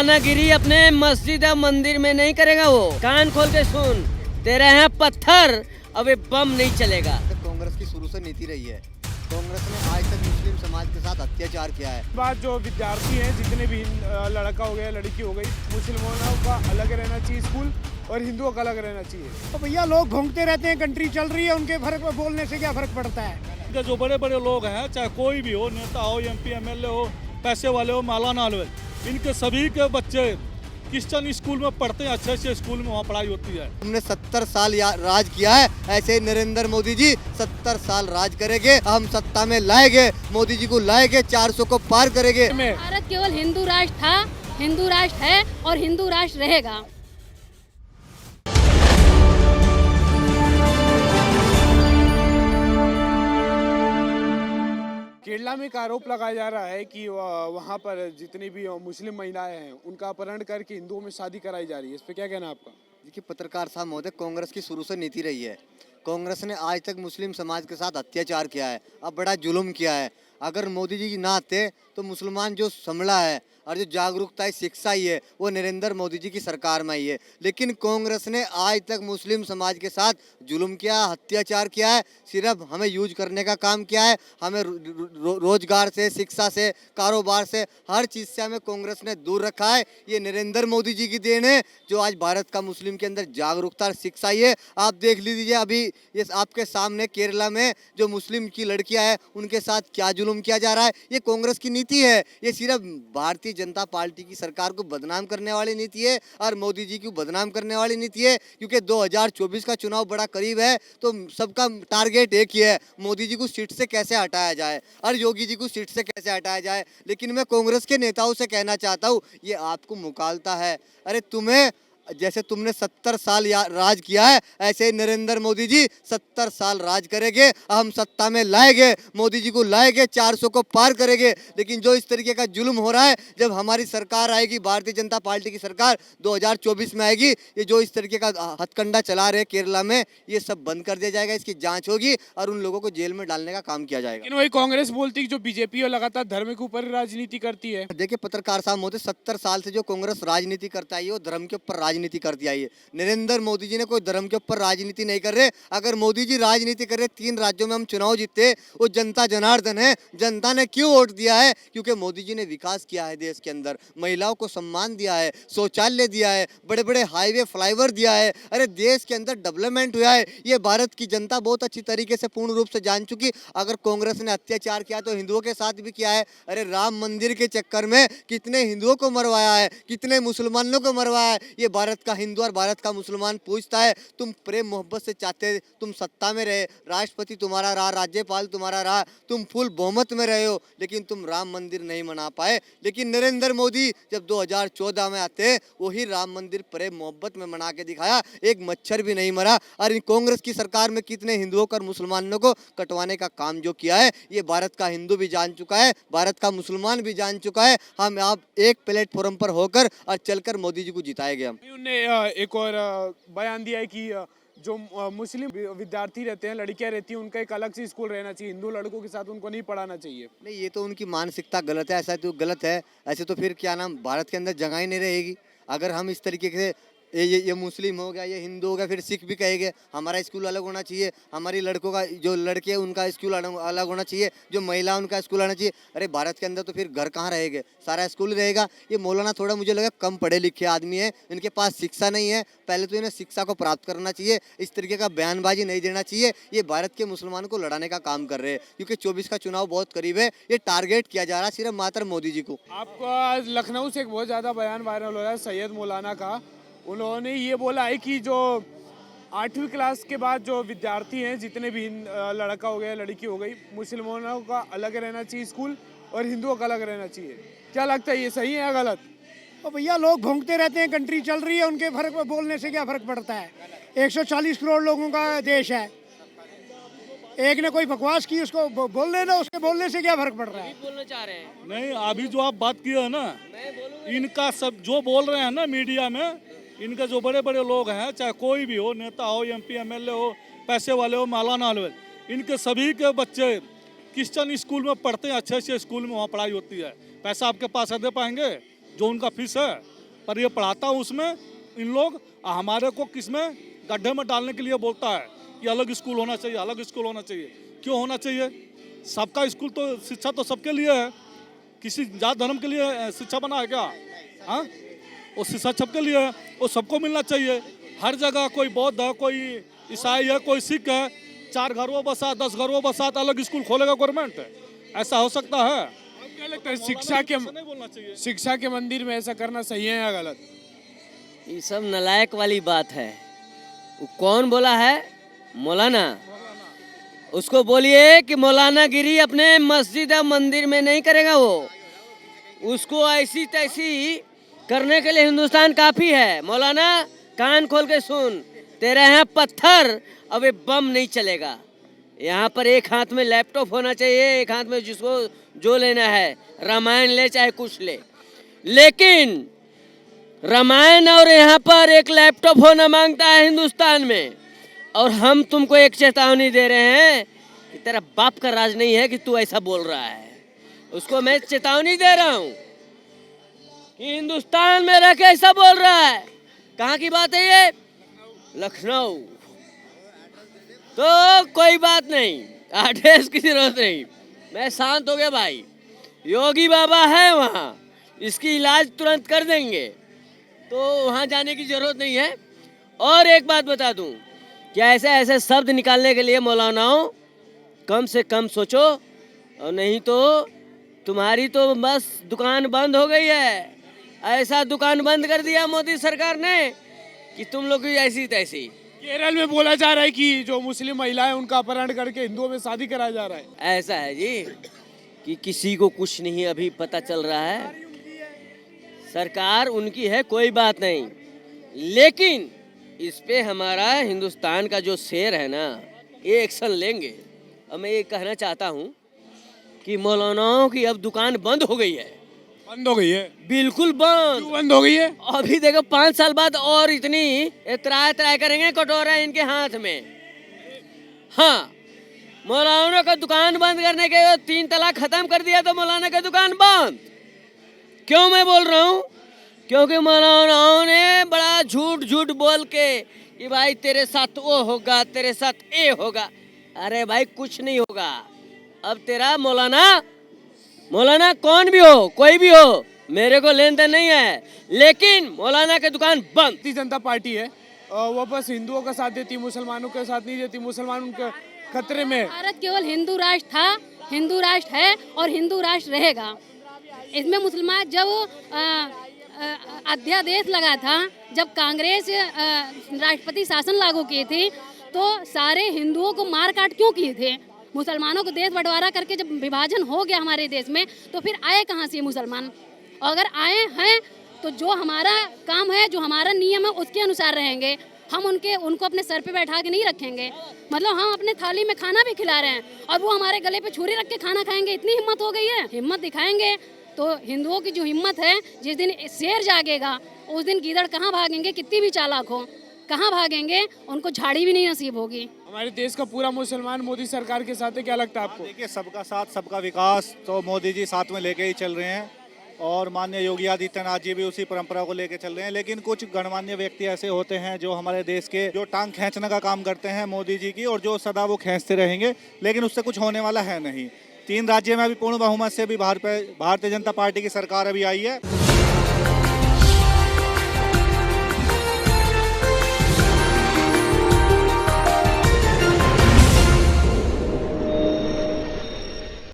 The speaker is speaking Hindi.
मौलानागिरी अपने मस्जिद और मंदिर में नहीं करेगा। वो कान खोल के सुन, तेरे यहाँ पत्थर अब ये बम नहीं चलेगा। कांग्रेस की शुरू से नीति रही है। कांग्रेस ने आज तक मुस्लिम समाज के साथ अत्याचार किया है। बात जो विद्यार्थी हैं, जितने भी लड़का हो गया लड़की हो गई, मुसलमानों का अलग रहना चाहिए स्कूल और हिंदुओं का अलग रहना चाहिए। तो भैया लोग घूमते रहते हैं, कंट्री चल रही है, उनके फर्क बोलने से क्या फर्क पड़ता है। जो बड़े बड़े लोग हैं, चाहे कोई भी हो, नेता हो, एमपी एमएलए हो, पैसे वाले हो, मौलाना हो, इनके सभी के बच्चे क्रिश्चियन स्कूल में पढ़ते हैं। अच्छे अच्छे स्कूल में वहाँ पढ़ाई होती है। हमने 70 साल राज किया है, ऐसे ही नरेंद्र मोदी जी 70 साल राज करेंगे। हम सत्ता में लाएंगे, मोदी जी को लाएंगे, 400 को पार करेंगे। भारत केवल हिंदू राष्ट्र था, हिंदू राष्ट्र है और हिंदू राष्ट्र रहेगा। केरला में एक आरोप लगाया जा रहा है कि वहाँ पर जितनी भी मुस्लिम महिलाएं हैं उनका अपहरण करके हिंदुओं में शादी कराई जा रही है। इस पे क्या कहना है आपका? देखिए पत्रकार साहब महोदय, कांग्रेस की शुरू से नीति रही है। कांग्रेस ने आज तक मुस्लिम समाज के साथ अत्याचार किया है, अब बड़ा जुल्म किया है। अगर मोदी जी ना आते तो मुसलमान जो संभला है और जो जागरूकता है, शिक्षा ही है, वो नरेंद्र मोदी जी की सरकार में ही है। लेकिन कांग्रेस ने आज तक मुस्लिम समाज के साथ जुल्म किया, अत्याचार किया है। सिर्फ हमें यूज करने का काम किया है। हमें रोजगार से, शिक्षा से, कारोबार से, हर चीज़ से हमें कांग्रेस ने दूर रखा है। ये नरेंद्र मोदी जी की देन है जो आज भारत का मुस्लिम के अंदर जागरूकता और शिक्षा ही है। आप देख लीजिए, अभी ये आपके सामने केरला में जो मुस्लिम की लड़कियां हैं उनके साथ क्या जुल्म किया जा रहा है। ये कांग्रेस की नीति है। ये सिर्फ भारतीय जनता पार्टी की सरकार को बदनाम करने वाली नीति है और मोदी जी को बदनाम करने वाली नीति है। क्योंकि 2024 का चुनाव बड़ा करीब है, तो सबका टारगेट एक ही है, मोदी जी को सीट से कैसे हटाया जाए और योगी जी को सीट से कैसे हटाया जाए। लेकिन मैं कांग्रेस के नेताओं से कहना चाहता हूँ, ये आपको मुकालता है। अरे तुम्हें, जैसे तुमने 70 साल राज किया है, ऐसे ही नरेंद्र मोदी जी 70 साल राज करेंगे। हम सत्ता में लाएंगे, मोदी जी को लाएंगे, 400 को पार करेंगे। लेकिन जो इस तरीके का जुल्म हो रहा है, जब हमारी सरकार आएगी, भारतीय जनता पार्टी की सरकार 2024 में आएगी, ये जो इस तरीके का हथकंडा चला रहे केरला में, ये सब बंद कर दिया जाएगा। इसकी जांच होगी और उन लोगों को जेल में डालने का काम किया जाएगा। लेकिन वही कांग्रेस बोलती है जो बीजेपी लगातार धर्म के ऊपर राजनीति करती है। देखिए पत्रकार साहब महोदय, 70 साल से जो कांग्रेस राजनीति करता है, वो धर्म के ऊपर राजनीति करती आई है। नरेंद्र मोदी जी ने कोई धर्म के ऊपर राजनीति नहीं कर रहे। अगर मोदी जी राजनीति कर रहे, 3 राज्यों में हम चुनाव जीते, वो जनता जनार्दन है। जनता ने क्यों वोट दिया है? क्योंकि मोदी जी ने विकास किया है देश के अंदर, महिलाओं को सम्मान दिया है, शौचालय दिया है, बड़े बड़े हाईवे, फ्लाईओवर दिया है। अरे देश के अंदर डेवलपमेंट हुआ है। ये भारत की जनता बहुत अच्छी तरीके से पूर्ण रूप से जान चुकी। अगर कांग्रेस ने अत्याचार किया तो हिंदुओं के साथ भी किया है। अरे राम मंदिर के चक्कर में कितने हिंदुओं को मरवाया है, कितने मुसलमानों को मरवाया है। ये भारत का हिंदू और भारत का मुसलमान पूछता है। तुम प्रेम मोहब्बत से चाहते, तुम सत्ता में रहे, राष्ट्रपति तुम्हारा रहा, राज्यपाल तुम्हारा रहा, तुम फुल बहुमत में रहे हो, लेकिन तुम राम मंदिर नहीं मना पाए। लेकिन नरेंद्र मोदी जब 2014 में आते, वही राम मंदिर प्रेम मोहब्बत में मना के दिखाया, एक मच्छर भी नहीं मरा। और कांग्रेस की सरकार में कितने हिंदुओं और मुसलमानों को कटवाने का काम जो किया है, ये भारत का हिंदू भी जान चुका है, भारत का मुसलमान भी जान चुका है। हम आप एक प्लेटफॉर्म पर होकर और चलकर मोदी जी को जिताएंगे। हम एक और बयान दिया है कि जो मुस्लिम विद्यार्थी रहते हैं, लड़कियां रहती हैं, उनका एक अलग से स्कूल रहना चाहिए, हिंदू लड़कों के साथ उनको नहीं पढ़ाना चाहिए। नहीं, ये तो उनकी मानसिकता गलत है। ऐसा तो गलत है। ऐसे तो फिर क्या नाम, भारत के अंदर जगह ही नहीं रहेगी। अगर हम इस तरीके से ये मुस्लिम हो गया, ये हिंदू हो गया, फिर सिख भी कहेंगे हमारा स्कूल अलग होना चाहिए, हमारी लड़कों का, जो लड़के उनका स्कूल अलग होना चाहिए, जो महिला उनका स्कूल आना चाहिए। अरे भारत के अंदर तो फिर घर कहाँ रहेंगे, सारा स्कूल रहेगा। ये मौलाना थोड़ा मुझे लगा कम पढ़े लिखे आदमी है, इनके पास शिक्षा नहीं है। पहले तो इन्हें शिक्षा को प्राप्त करना चाहिए, इस तरीके का बयानबाजी नहीं देना चाहिए। ये भारत के मुसलमानों को लड़ाने का काम कर रहे हैं, क्योंकि 24 का चुनाव बहुत करीब है। ये टारगेट किया जा रहा है सिर्फ मात्र मोदी जी को। आपको आज लखनऊ से एक बहुत ज़्यादा बयान वायरल हो रहा है सैयद मौलाना का। उन्होंने ये बोला है कि जो 8वीं क्लास के बाद जो विद्यार्थी हैं, जितने भी लड़का हो गया लड़की हो गई, मुसलमानों का अलग रहना चाहिए स्कूल और हिंदुओं का अलग रहना चाहिए। क्या लगता है, ये सही है या गलत? तो भैया लोग घूमते रहते हैं, कंट्री चल रही है, उनके फर्क बोलने से क्या फर्क पड़ता है। 140 करोड़ लोगों का देश है, एक ने कोई बकवास की, उसको बोल लेना, उसके बोलने से क्या फर्क पड़ रहा है। बोलना चाह रहे हैं नहीं, अभी जो आप बात किए है ना, इनका सब जो बोल रहे हैं ना मीडिया में, इनके जो बड़े बड़े लोग हैं, चाहे कोई भी हो, नेता हो, एमपी एमएलए हो, पैसे वाले हो, मौलाना हो, इनके सभी के बच्चे क्रिश्चियन स्कूल में पढ़ते हैं। अच्छे अच्छे स्कूल में वहाँ पढ़ाई होती है। पैसा आपके पास है, दे पाएंगे? जो उनका फीस है, पर ये पढ़ाता हूँ उसमें इन लोग हमारे को किसमें गड्ढे में डालने के लिए बोलता है कि अलग स्कूल होना चाहिए, अलग स्कूल होना चाहिए। क्यों होना चाहिए? सबका स्कूल तो शिक्षा तो सबके लिए है, किसी जात धर्म के लिए शिक्षा बना है क्या? हाँ, वो शिक्षा सबके लिए है, वो सबको मिलना चाहिए। हर जगह कोई बौद्ध है, कोई ईसाई है, कोई सिख है, 4 घरों बसा 10 घरों बसा अलग स्कूल खोलेगा गवर्नमेंट? ऐसा हो सकता है? क्या लगता है नहीं बोलना चाहिए। शिक्षा के मंदिर में ऐसा करना सही है या गलत? ये सब नालायक वाली बात है। वो कौन बोला है? मौलाना। उसको बोलिए कि मौलाना गिरी अपने मस्जिद या मंदिर में नहीं करेगा वो। उसको ऐसी तैसी करने के लिए हिंदुस्तान काफी है। मौलाना कान खोल के सुन, तेरे यहाँ पत्थर अब ये बम नहीं चलेगा। यहाँ पर एक हाथ में लैपटॉप होना चाहिए, एक हाथ में जिसको जो लेना है, रामायण ले चाहे कुछ ले, लेकिन रामायण और यहाँ पर एक लैपटॉप होना मांगता है हिंदुस्तान में। और हम तुमको एक चेतावनी दे रहे हैं कि तेरा बाप का राज नहीं है कि तू ऐसा बोल रहा है। उसको मैं चेतावनी दे रहा हूँ कि हिंदुस्तान में रह के ऐसा बोल रहा है। कहाँ की बात है ये? लखनऊ। तो कोई बात नहीं, एड्रेस की जरूरत नहीं, मैं शांत हो गया भाई। योगी बाबा है वहाँ, इसकी इलाज तुरंत कर देंगे, तो वहाँ जाने की जरूरत नहीं है। और एक बात बता दूं, क्या ऐसे ऐसे शब्द निकालने के लिए मौलानाओं कम से कम सोचो, और नहीं तो तुम्हारी तो बस दुकान बंद हो गई है। ऐसा दुकान बंद कर दिया मोदी सरकार ने कि तुम लोग की ऐसी तैसी। केरल में बोला जा रहा है कि जो मुस्लिम महिलाएं उनका अपहरण करके हिंदुओं में शादी कराया जा रहा है। ऐसा है जी कि किसी को कुछ नहीं अभी पता चल रहा है। सरकार उनकी है, कोई बात नहीं, लेकिन इस पे हमारा हिंदुस्तान का जो शेर है ना, ये एक्शन लेंगे। और मैं ये कहना चाहता हूँ कि मौलानाओं की अब दुकान बंद हो गई है। बंद हो गई है? बिल्कुल बंद। क्यों बंद हो गई है? अभी देखो 5 साल बाद और इतनी त्राय त्राय करेंगे, कटोरा इनके हाथ में। हाँ, मौलाना का दुकान बंद करने के 3 तलाक खत्म कर दिया तो मौलाना का दुकान बंद। क्यों मैं बोल रहा हूँ? क्योंकि मौलानाओं ने बड़ा झूठ झूठ बोल के कि भाई तेरे साथ वो होगा, तेरे साथ ये होगा। अरे भाई कुछ नहीं होगा। अब तेरा मौलाना कौन भी हो, कोई भी हो, मेरे को लेन देन नहीं है, लेकिन मौलाना की दुकान बंद। भारतीय जनता पार्टी है, वो बस हिंदुओं का साथ देती, मुसलमानों का साथ नहीं देती। मुसलमान उनके खतरे में। भारत केवल हिंदू राष्ट्र था, हिंदू राष्ट्र है और हिंदू राष्ट्र रहेगा। इसमें मुसलमान जब अध्यादेश लगा था, जब कांग्रेस राष्ट्रपति शासन लागू किए थे, तो सारे हिंदुओं को मार काट क्यों किए थे? मुसलमानों को देश बंटवारा करके जब विभाजन हो गया हमारे देश में, तो फिर आए कहाँ से मुसलमान? अगर आए हैं तो जो हमारा काम है, जो हमारा नियम है, उसके अनुसार रहेंगे। हम उनको अपने सर पे बैठा के नहीं रखेंगे। मतलब हम अपने थाली में खाना भी खिला रहे हैं और वो हमारे गले पे छुरी रख के खाना खाएंगे। इतनी हिम्मत हो गई है? हिम्मत दिखाएंगे तो हिंदुओं की जो हिम्मत है, जिस दिन शेर जागेगा उस दिन गीदड़ कहाँ भागेंगे? कितनी भी चालाक हो, कहाँ भागेंगे? उनको झाड़ी भी नहीं नसीब होगी। हमारे देश का पूरा मुसलमान मोदी सरकार के साथ है, क्या लगता है आपको? देखिए, सबका साथ सबका विकास तो मोदी जी साथ में लेके ही चल रहे हैं, और माननीय योगी आदित्यनाथ जी भी उसी परंपरा को लेके चल रहे हैं। लेकिन कुछ गणमान्य व्यक्ति ऐसे होते हैं जो हमारे देश के जो टांग खींचने का काम करते हैं मोदी जी की, और जो सदा वो खींचते रहेंगे, लेकिन उससे कुछ होने वाला है नहीं। 3 राज्य में अभी पूर्ण बहुमत से भी भारतीय जनता पार्टी की सरकार अभी आई है।